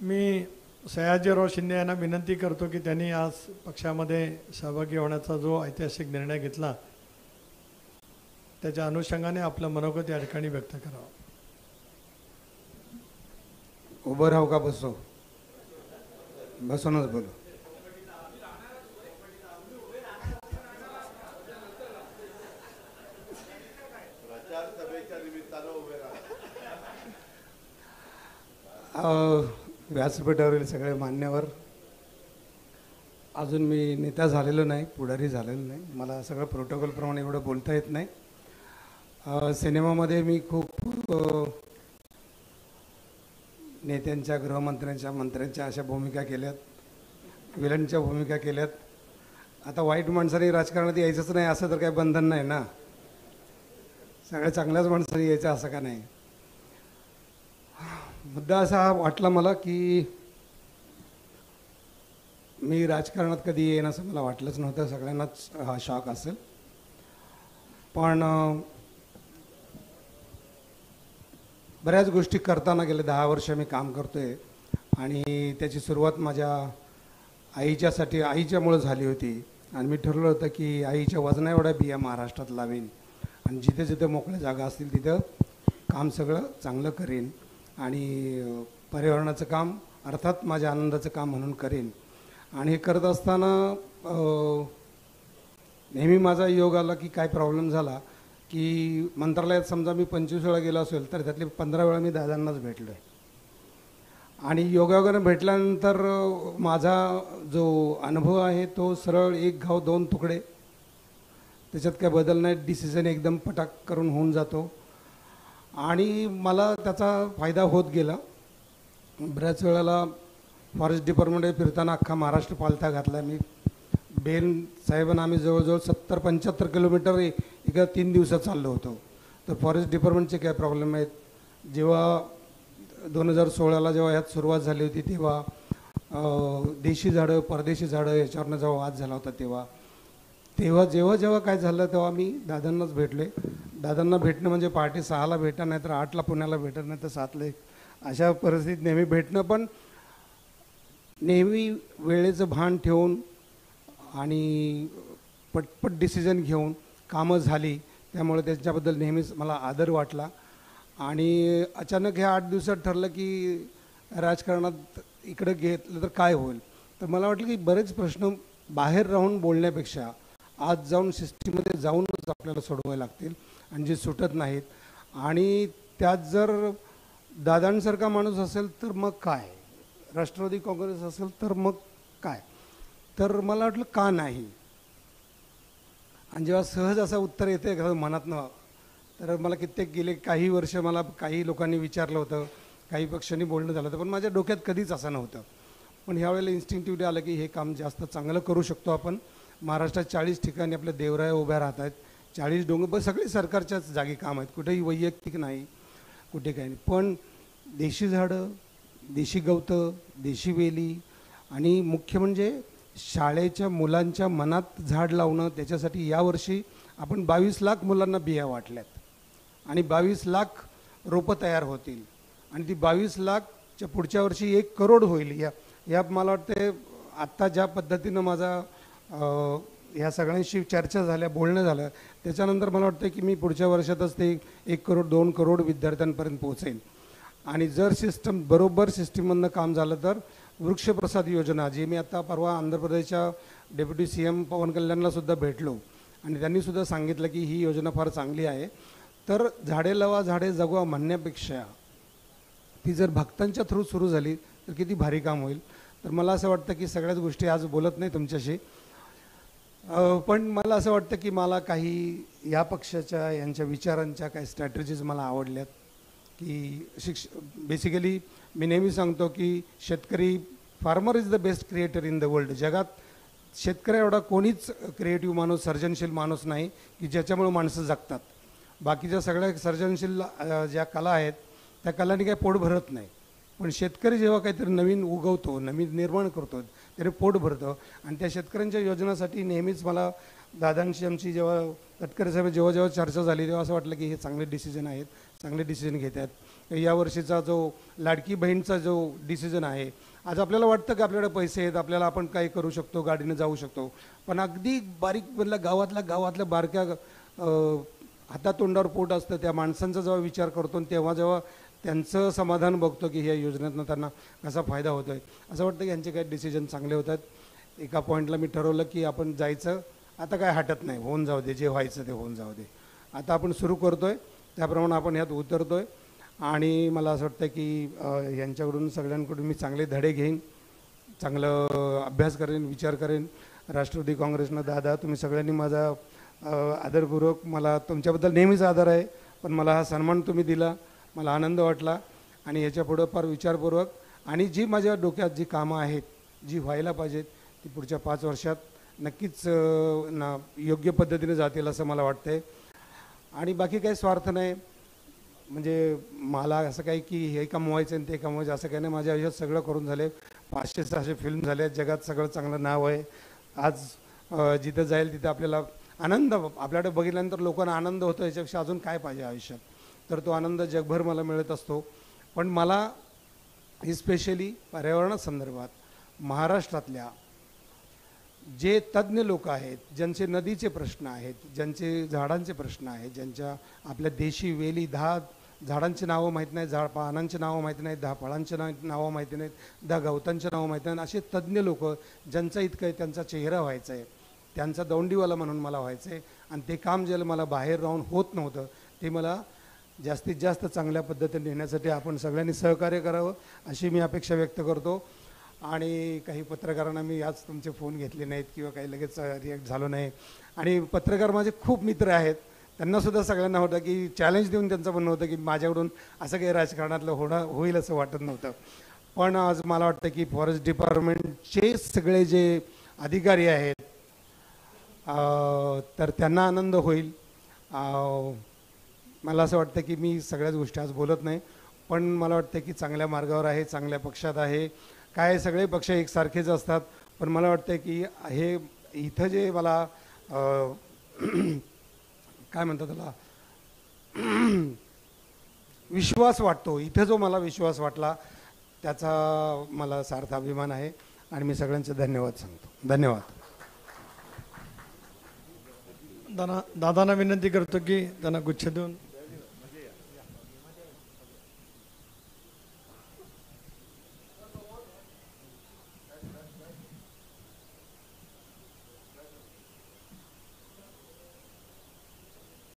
मी सयाजीराव शिंदे यांना विनंती करतो की त्यांनी आज पक्षामध्ये सहभागी होण्याचा जो ऐतिहासिक निर्णय घेतला त्याच्या अनुषंगाने आपलं मनोगत या ठिकाणी व्यक्त करावं. उभं राहू का बसो? बसूनच बोलू. व्यासपीठावरील सगळे मान्यवर, अजून मी नेता झालेलो नाही, पुढारी झालेलो नाही, मला सगळं प्रोटोकॉलप्रमाणे एवढं बोलता येत नाही. सिनेमामध्ये मी खूप नेत्यांच्या, गृहमंत्र्यांच्या, मंत्र्यांच्या अशा भूमिका केल्यात, विलनच्या भूमिका केल्यात. आता वाईट माणसाने राजकारणात यायचंच नाही असं तर काही बंधन नाही ना, सगळ्या चांगल्याच माणसाने यायचं असं का नाही. मुद्दा असा वाटला मला की मी राजकारणात कधी येईन असं मला वाटलंच नव्हतं, सगळ्यांनाच हा शॉक असेल. पण बऱ्याच गोष्टी करताना गेले 10 वर्ष मी काम करतोय आणि त्याची सुरुवात माझ्या आईच्यामुळं झाली होती. आणि मी ठरवलं होतं की आईच्या वजना एवढ्या बिया महाराष्ट्रात लावेन आणि जिथे जिथे मोकळ्या जागा असतील तिथं काम सगळं चांगलं करेन आणि पर्यावरणाचं काम अर्थात माझ्या आनंदाचं काम म्हणून करेन. आणि हे करत असताना नेहमी माझा योग आला की काय प्रॉब्लेम झाला की मंत्रालयात समजा मी 25 वेळा गेलो असेल तर त्यातले 15 वेळा मी दादांनाच भेटलो आहे. आणि योगायोगानं भेटल्यानंतर माझा जो अनुभव आहे तो सरळ एक घाव दोन तुकडे, त्याच्यात काय बदल नाही, डिसिजन एकदम पटाक करून होऊन जातो आणि मला त्याचा फायदा होत गेला. बऱ्याच वेळेला फॉरेस्ट डिपार्टमेंटमध्ये फिरताना अख्खा महाराष्ट्र पालथा घातला मी. बेन साहेबांना आम्ही जवळजवळ 70-75 किलोमीटर एका 3 दिवसात चाललो होतो. तर फॉरेस्ट डिपार्टमेंटचे काय प्रॉब्लेम आहेत. जेव्हा 2016ला जेव्हा ह्यात सुरुवात झाली होती तेव्हा देशी झाडं परदेशी झाडं याच्यावरनं जेव्हा वाद झाला होता जेव्हा काय झालं तेव्हा मी दादांनाच भेटले. दादांना भेटणं म्हणजे पहाटे 6ला भेटा, नाही तर 8ला पुण्याला भेटत, नाही तर 7ला, अशा परिस्थितीत नेहमी भेटणं. पण नेहमी वेळेचं भान ठेवून आणि पटपट डिसिजन घेऊन कामं झाली, त्यामुळे त्याच्याबद्दल नेहमीच मला आदर वाटला. आणि अचानक ह्या 8 दिवसात ठरलं की राजकारणात इकडं घेतलं तर काय होईल. तर मला वाटलं की बरेच प्रश्न बाहेर राहून बोलण्यापेक्षा आज जाऊन सिस्टीममध्ये जाऊनच आपल्याला सोडवायला लागतील आणि जे सुटत नाहीत. आणि त्यात जर दादांसारखा माणूस असेल तर मग काय, राष्ट्रवादी काँग्रेस असेल तर मग काय, तर मला वाटलं का नाही. आणि जेव्हा सहज असं उत्तर येते मनातनं, तर मला कित्येक गेले काही वर्ष मला काही लोकांनी विचारलं होतं, काही पक्षांनी बोलणं झालं होतं, पण माझ्या डोक्यात कधीच असं नव्हतं. पण ह्यावेळेला इन्स्टिंक्टिव्हली आलं की हे काम जास्त चांगलं करू शकतो आपण. महाराष्ट्रात 40 ठिकाणी आपल्या देवराया उभ्या राहत आहेत, 40 डोंगर, पण सगळे सरकारच्याच जागी काम आहेत, कुठेही वैयक्तिक नाही, कुठे काही नाही. पण देशी झाडं, देशी गवतं, देशी वेली आणि मुख्य म्हणजे शाळेच्या मुलांच्या मनात झाड लावणं, त्याच्यासाठी यावर्षी आपण 22 लाख मुलांना बिया वाटल्यात आणि 22 लाख रोपं तयार होतील आणि ती 22 लाखच्या पुढच्या वर्षी 1 करोड होईल. या मला वाटते आत्ता ज्या पद्धतीनं माझा ह्या सगळ्यांशी चर्चा झाल्या, बोलणं झालं, त्याच्यानंतर मला वाटतं की मी पुढच्या वर्षातच ते 1 करोड 2 करोड विद्यार्थ्यांपर्यंत पोहोचेन. आणि जर बरोबर सिस्टीममधनं काम झालं तर वृक्षप्रसाद योजना, जी मी आता परवा आंध्र प्रदेशच्या डेप्युटी CM पवन कल्याणला सुद्धा भेटलो आणि त्यांनीसुद्धा सांगितलं की ही योजना फार चांगली आहे. तर झाडे लावा झाडे जगवा म्हणण्यापेक्षा ती जर भक्तांच्या थ्रू सुरू झाली तर किती भारी काम होईल. तर मला असं वाटतं की सगळ्याच गोष्टी आज बोलत नाही तुमच्याशी, पण मला असं वाटतं की मला काही या पक्षाच्या यांच्या विचारांच्या काही स्ट्रॅटेजीज मला आवडल्यात. की बेसिकली मी नेहमी सांगतो की शेतकरी, farmer is the best creator in the world. जगात शेतकऱ्या एवढा कोणीच क्रिएटिव्ह माणूस, सर्जनशील माणूस नाही की ज्याच्यामुळे माणसं जगतात. बाकीच्या सगळ्या सर्जनशील ज्या कला आहेत त्या कलांनी काही पोट भरत नाही, पण शेतकरी जेव्हा काहीतरी नवीन उगवतो, नवीन निर्माण करतो, त्याने पोट भरतं. आणि त्या शेतकऱ्यांच्या योजनासाठी नेहमीच मला दादांशी आमची जेव्हा तटकरे साहेब जेव्हा चर्चा झाली तेव्हा असं वाटलं की हे चांगले डिसिजन आहेत, चांगले डिसिजन घेत आहेत. या वर्षीचा जो लाडकी बहीणचा जो डिसिजन आहे, आज आपल्याला वाटतं की आपल्याकडे पैसे आहेत, आपल्याला आपण काही करू शकतो, गाडीने जाऊ शकतो, पण अगदी बारीक मधल्या गावातल्या बारक्या हातातोंडावर पोट असतं त्या माणसांचा जेव्हा विचार करतो आणि जेव्हा त्यांचं समाधान बघतो की ह्या योजनेतनं त्यांना कसा फायदा होतो आहे, असं वाटतं की यांचे काही डिसिजन चांगले होतात. एका पॉईंटला मी ठरवलं की आपण जायचं, आता काय हटत नाही, होऊन जाऊ दे, जे व्हायचं ते होऊन जाऊ दे. आता आपण सुरू करतो आहे, त्याप्रमाणे आपण ह्यात उतरतो आहे. आणि मला असं वाटतं की यांच्याकडून सगळ्यांकडून मी चांगले धडे घेईन, चांगलं अभ्यास करेन, विचार करेन. राष्ट्रवादी काँग्रेसनं दादा, तुम्ही सगळ्यांनी माझा आदरपूर्वक, मला तुमच्याबद्दल नेहमीच आदर आहे, पण मला हा सन्मान तुम्ही दिला, मला आनंद वाटला. आणि याच्यापुढं फार विचारपूर्वक आणि जी माझ्या डोक्यात जी कामं आहेत, जी व्हायला पाहिजेत, ती पुढच्या 5 वर्षात नक्कीच योग्य पद्धतीने जातील असं मला वाटतंय. आणि बाकी काही स्वार्थ नाही, म्हणजे मला असं काही की हे कमवायचं आणि ते कमवायचं असं काही नाही. माझ्या आयुष्यात सगळं करून झाले, 500-600 फिल्म झाले, जगात सगळं चांगलं नाव आहे. आज जिथं जाईल तिथं आपल्याला आनंद, आपल्याकडे बघितल्यानंतर लोकांना आनंद होतो, याच्यापेक्षा अजून काय पाहिजे आयुष्यात. तर तो आनंद जगभर मला मिळत असतो. पण मला स्पेशली पर्यावरणासंदर्भात महाराष्ट्रातल्या जे तज्ज्ञ लोक आहेत, ज्यांचे नदीचे प्रश्न आहेत, ज्यांचे झाडांचे प्रश्न आहेत, ज्यांच्या आपल्या देशी वेली 10 झाडांची नावं माहीत नाहीत, पानांची नावं माहिती नाहीत, 10 फळांची नावं माहिती नाहीत, 10 गवतांची नावं माहिती नाहीत, असे तज्ज्ञ लोक ज्यांचं इतकं आहे, त्यांचा चेहरा व्हायचा आहे, त्यांचा दौंडीवाला म्हणून मला व्हायचं आहे. आणि ते काम जे मला बाहेर राहून होत नव्हतं, ते मला जास्तीत जास्त चांगल्या पद्धतीने नेण्यासाठी आपण सगळ्यांनी सहकार्य करावं अशी मी अपेक्षा व्यक्त करतो. आणि काही पत्रकारांना मी आज तुमचे फोन घेतले नाहीत किंवा काही लगेच रिॲक्ट झालो नाही. आणि पत्रकार माझे खूप मित्र आहेत, त्यांनासुद्धा सगळ्यांना होतं की चॅलेंज देऊन त्यांचं म्हणणं होतं की माझ्याकडून असं काही राजकारणातलं होईल असं वाटत नव्हतं. पण आज मला वाटतं की फॉरेस्ट डिपार्टमेंटचे सगळे जे अधिकारी आहेत तर त्यांना आनंद होईल. मला असं वाटतं की मी सगळ्याच गोष्टी आज बोलत नाही, पण मला वाटतं की चांगल्या मार्गावर आहे, चांगल्या पक्षात आहे. काय सगळे पक्ष एकसारखेच असतात, पण मला वाटतं की हे इथं जे मला काय म्हणतात त्याला विश्वास वाटतो, इथं जो मला विश्वास वाटला त्याचा मला सार्थ अभिमान आहे. आणि मी सगळ्यांचे धन्यवाद सांगतो. धन्यवाद. दादांना विनंती करतो की त्यांना गुच्छ देऊन